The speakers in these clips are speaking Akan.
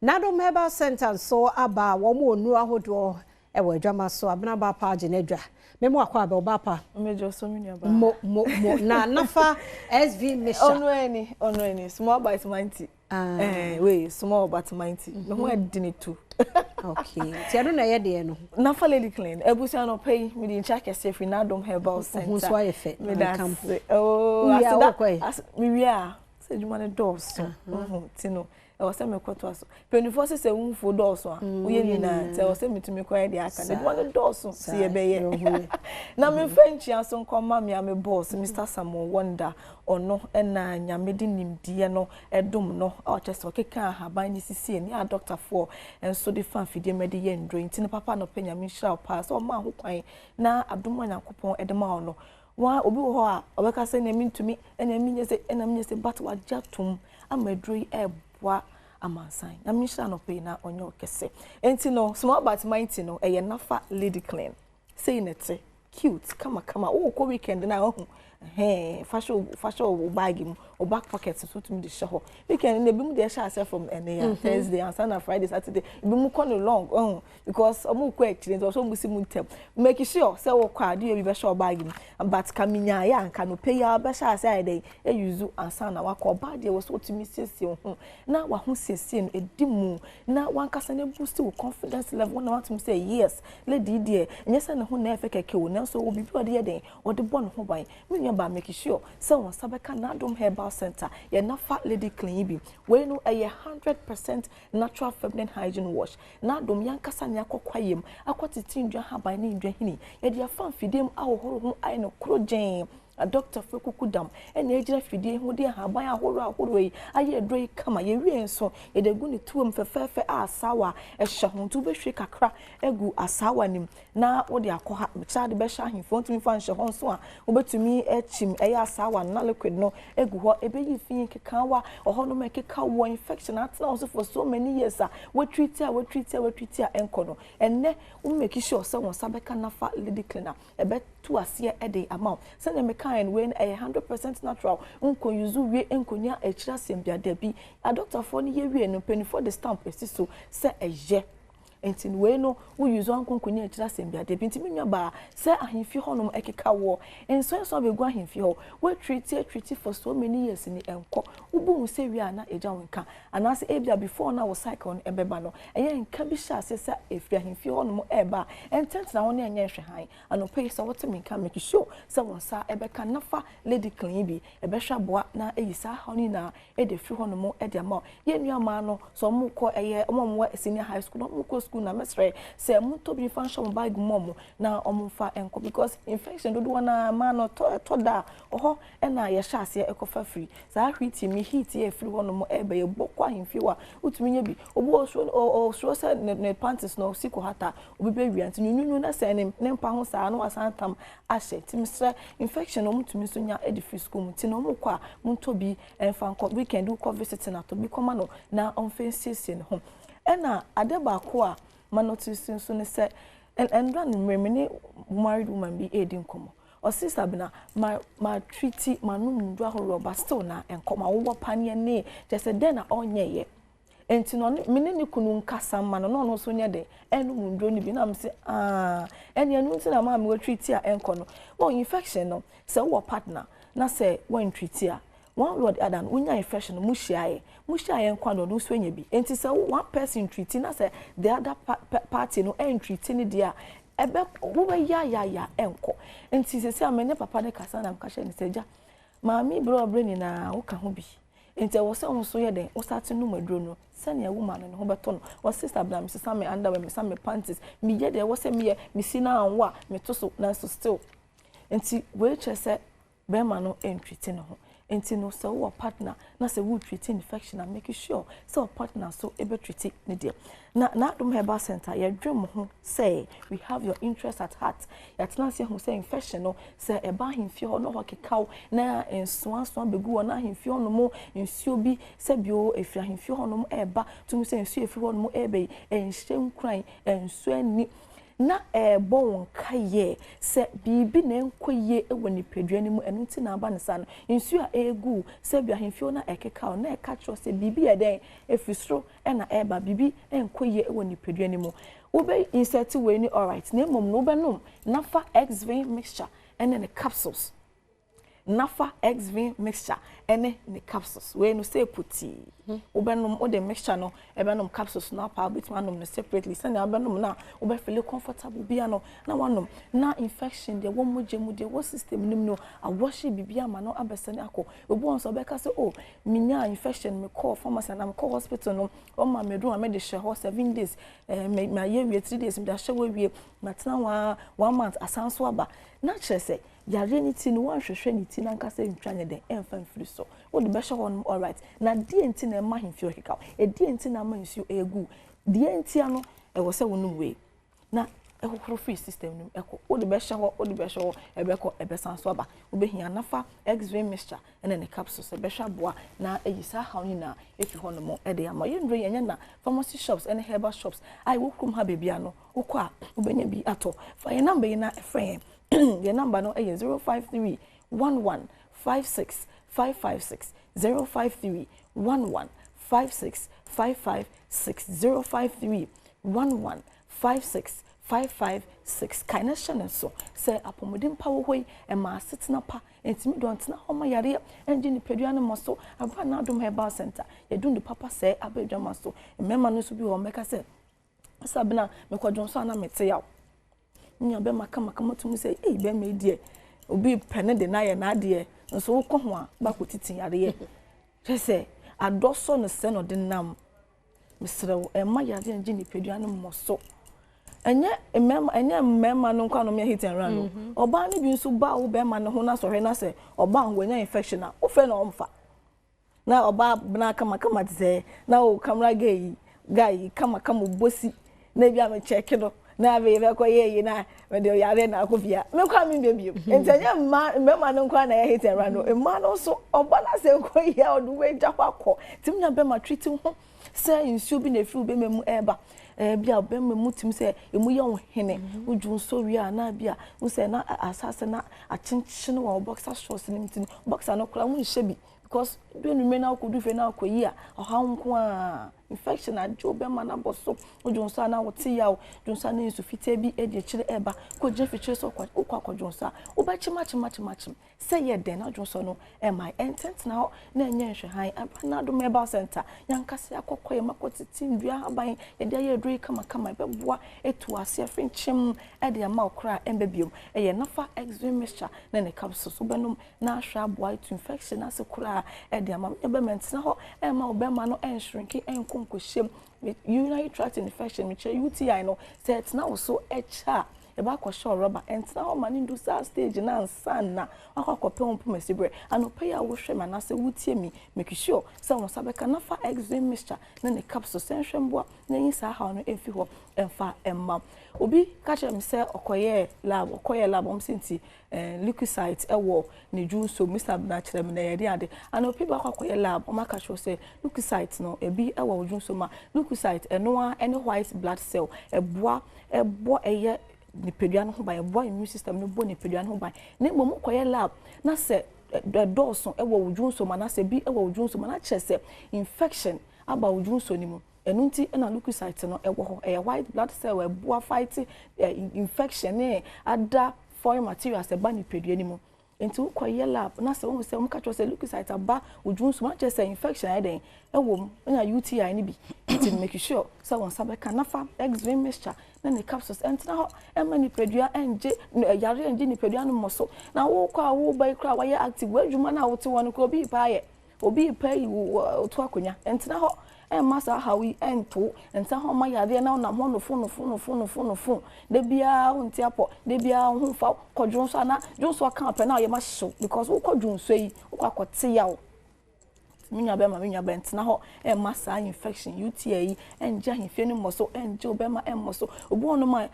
NADOM HERBAL Center so aba womo onu ahodo ewo adwama so abena ba pa genedwa memo akwa ba obapa mejo so mini aba mo na nafa SV mission ono any small bite mighty wait small but mighty me ho edini too okay ti ado na ye de no nafa lady clean ebusia no pay me di check ese free NADOM HERBAL Center hu so aye fe me da oh asida me wi a se juma ne doors tino e was me kwoto aso 24 se wunfo doors a uye ni na se was me tumi kwa de aka na juma ne doors si ebe ye na me french aso nkoma me am boss Mr. Samuel Wonder ono na nyamedi nimdie no edom no o chese okeka haban ni sisi ni a doctor for enso de fan fidie mede ye ndro nti ne papa no penya me shira pa so ma ho kwan na adom Nyankopon edema ono wa obi wo ho a obeka se na mintumi na minyese but wa jatum amadroi ebwa amansan na mishra no pe na onye okese enti no small but mighty no eye nafa lady clean say nete cute kama oh ko weekend na ho fashion bag mu o back pocket so to me the show weekend na bi mu dey share from Thursday and Sunday Friday Saturday bi mu ko no long because omu ko actually so mu si mu tem make sure say wo kwa dey bi be show bag mu but kaminya ya anka no pay ya be share say dey e use ansa na wakọ bag dey wo so to me siesie ho na wa ho siesie no edimu na wan kasa na boost your confidence level na want to say yes lady there nyesa na ho na efe keke wo na so wo bi o dey den o de bon ho ban ba make sure say won sabeka NADOM HERBAL Center ye nafa lady clean bi we no a 100% natural feminine hygiene wash NADOM yankasa ne akokwayem akwatiti ndwa haban ne ndwa hini ye dia fan fidem ahohoro ho ai no krogen a doctor Fekukudam ene ejira fidie ho de haban ahoro yi aye droi kama ye wie nso ye de gu ne tuom fefefe asawa ehye ho tu behwe kakra egu asawa nim na wo de akọ ha child be hye ahimfo ntumi fa nhye ho nso a wo betumi echim eye asawa na liquid no egu ho ebeyi fin kekawa oho no mekeka wo infection atna also for so many years we treat enko no enne wo make sure say won sabeka nafa lady cleaner ebe tu ase e dey amount say na meka and when a 100% natural unko yuzu we enkonya echira sembia da bi a doctor for ni ye we no penny for the stamp so say eje entin we no we use ankonkonya echira sembia da bi ntimi nwa ba say ahimfi honom ekeka wo enso be gu ahimfi ho we treat for so many years ni enko ubu say we ana eja wonka anase ebia before na wo cycle no ebeba no eye nka bi sha say efi ahimfi honom eba entent na won enye hwe han anope say what me nka make sure say won sa ebeka nafa lady clean bi ebehwa boa na eyisa honi na ede fi honom ede ama ye nua ma no so mo ko eye omomwa senior high school mo ko school na mesre say mo to bi function bag mom na omfa enko because infection do na ma no to da oho na ye sha ase ekofa free sa hwiti mi heat ye free honom ebe ye bokwa himfi wa utumi nya bi obo o say ne panties no siko hata obi be wi anti nyunu na say ne mpa ho sa no asantam ahye timisre infection no mutumi so nya edi free school muti no mo kwa mo to bi enfa nko weekend ko visit na to bi koma no na onfensie ne ho ena adeba ko a manotisin so ne say and run remene married woman be edin komo o sister bina ma treaty manum ndo ahoro but still na enkoma wo panie ne just den na onye ye enti no mene ne kunu nkasa ma no so nye de enu ndo ni bi na mse eni enu nti na ma me treaty a enko no wo infection no say wo partner na say wo treaty a one lord adan unya infection no mushiaye nkwa no so nya bi enti say one person treaty na say the other party no treaty ni dia ebe wo be ya enko enti sese amene papa ne kasa na mkashe ni seja maami bro breni na wo ka ho bi enti wo se wo so ye den wo start no madro no sane ya woman no ho beto no wo sister bla me sesa me underwear me sesa me panties me ye de wo se me me si na anwa me to so na so still enti we chese be ma no treaty no ho enti no so wo partner na se wo treat infection and make sure so partner so ebe treat ne dia na NADOM HERBAL Center ya dwem ho say we have your interest at heart ya tena se ho say infection no say eba himfie ho no hokekaw na ensoanso begu na himfie ho no mo nsuo bi se bio efia himfie ho no mo eba tum say nsuo efi ho no mo ebe enhye nkran ensuo ani na bon kaye se bibi na enkoye ewo nipadua ni mu enu ti na aba ne sa no nsu a egu se bia hemfio na ekeka na eka tro se bibi eden efisro na eba bibi enkoye ewo nipadua ni mu ube insert we ni alright na mom no benom nafa xv mixture and then the capsules nafa xv mixture and the capsules we no say puti obenom o the mixture no ebenom capsules na pa bit manom no separately send obenom na obe feel comfortable bia no na wanom na infection de wo mogemu de wo system nim no awashi bibia ma no abesane akọ obu on so be ka say oh minya infection me call pharmacy na me call hospital no o ma me do am de share 7 days my year 3 days me da share we matena 1 month asanso aba na chese yare ni ti no wan hwehwe ni ti na nkasa ntwane de emfa mfiri so wo de be hwe hon all right na die nti na ma hemfio keka e die nti na ma nsu egu die nti ano e wo se wonu we na ehokoro free system nim eko wo de be hwe ebeko ebesanso aba wo be hia nafa xv mixture ene ne capsules e be hwe aboa na eyisa hawo ni na efi hon mo e de ama yendro yenye na pharmacy shops ene herbal shops ai wo krum ha bebia no wo kwa wo benya bi ato fa ye number na efren the number no is 053 11 56 556 053 11 56 556 053 11 56 556 kind channel so say apomodin pawo hoy e ma setna pa entimi don't na homa yare enje ni pedua no moso aba na Adom Herbal Center ye dundu papa say abedwama so mema no so bi wo meka say sabna me kwadwon so na mete yaw nya be maka motum say be me die obi pene de na ye na de nso wo ko ho a ba ko titin yare ye say adoso no se no de nam misrew e ma yare enje ni pedua no moso enye mema no kwa no me hit and run no oba ni bi nso ba wo be ma no ho na so hwe na se oba nwanya infection a wo fe na omfa na oba bna kama ze na o camera guy kama bosi na bia me check no na be ko ye na me de yare na akofia me kwa me bia entenye mema no kwa na ye hit and run no ma no so oba na se ko ye odu we ja kwakọ timnya be ma treat ho se insu bi na fru be memu eba bia be memu tim se emu ye wo hene uju nso wi a na bia wo se na asase na achinchi no wo boxer shorts ni mtin boxer no kra wo nhye bi because be nu me na ko du fe na ko yi a oha nko a infection a jo be ma na boso uju nso na wo ti ya wo ju nso na insu fite bi e de kire eba ko je fiche so kwa akwadwo nso wo ba chima say ye den na ju nso no e my intent na na enye hwe han na Adom Herbal Center yankase akokoye makotiti ndua aban ye de ye dru kama be boa etu ase afenchim e de ma okra embebiom e ye nafa xv mixture na ne capsules so benom na ahwa aboa to infection ase kura e de ma be mentina ho e ma obema no en shrink en konkohiem urinary tract infection me che UTI no set na so echa e ba ko show rubber entina ho mani do stage na nsan na akwa pe ompo mesibre anopa ya wo hwe manase wutie mi make sure say won sabeka nafa xv mixture na ne capsule senhwemboa na yin sa ha no efi ho emfa emma obi ka chere me say okoye lab omsinti leukocyte ewo ne junso Mr. na chere me na yede ade anopi ba akoye lab o maka chere say leukocyte no ebi ewo junso ma leukocyte eno any white blood cell ebo eye nipadua no ho ban ebo immune system no bo nipadua no ho ban na mom koye lab na se dose ewo wujunso ma na se bi ewo wujunso ma na chese infection aba wujunso ni mu enunti na leukocyte no ewo ho white blood cell ebo fight infection ada foreign materials eba nipadua ni mu enti koye lab na se won se won ka cho se leukocyte aba wujunso ma chese infection eden ewo na UTI ni bi to make sure so won sabeka nafa xv mixture na ne capsules entina ho emani pedua enje yare enje ni pedua no moso na wo kwa wo bai kra wa ye active wadwuma na wo te won ko obi pa yi to akonya entina ho masa hawi ento ensa ho ma yare na ho no fo de bia ho ntiapo de bia ho fa kodwon so na dwonso kan pe na ye ma hyew because wo kodwon so yi wo akote yawo minya be entina ho masa infection UTI enje ahefie no moso enje obema moso obo no ma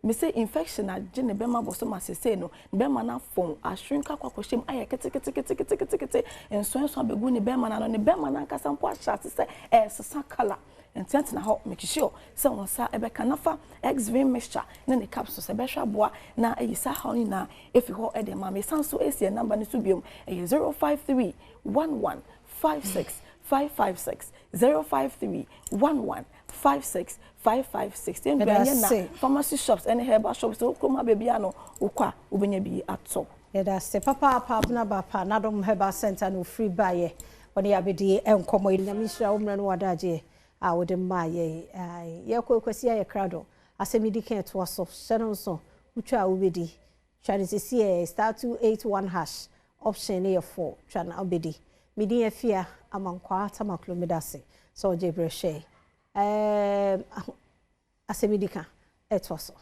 me say infection a je ne be ma boso ma sese no be ma na fon a shrinka kwakwoshem aye kete enso abegu ne be ma na no ne be ma na nkasa mpo a chat se sesa color entiant na ho make sure se won sa ebe kanafa x-ray mixture na ne capsules ebe hwa boa na eyisa ha ni na efi ho e de ma me sanso esi number ni so biom 053 11 56 556 053 11 56 556 and na pharmacy shops and herbal shops so kuma baby ano ukwa ubenya bi ato yeda se papa na bapa NADOM HERBAL Center no free buy woni abedi enkomo nyamishira umra no wadaje a wode maye ye kwesi ya krado asemidi kan to so shenon so utwa ubedi twa sisi *281# option e 4 twa na ubedi midi afia amankwa tamaklomedase so jebreshe asemidika etoso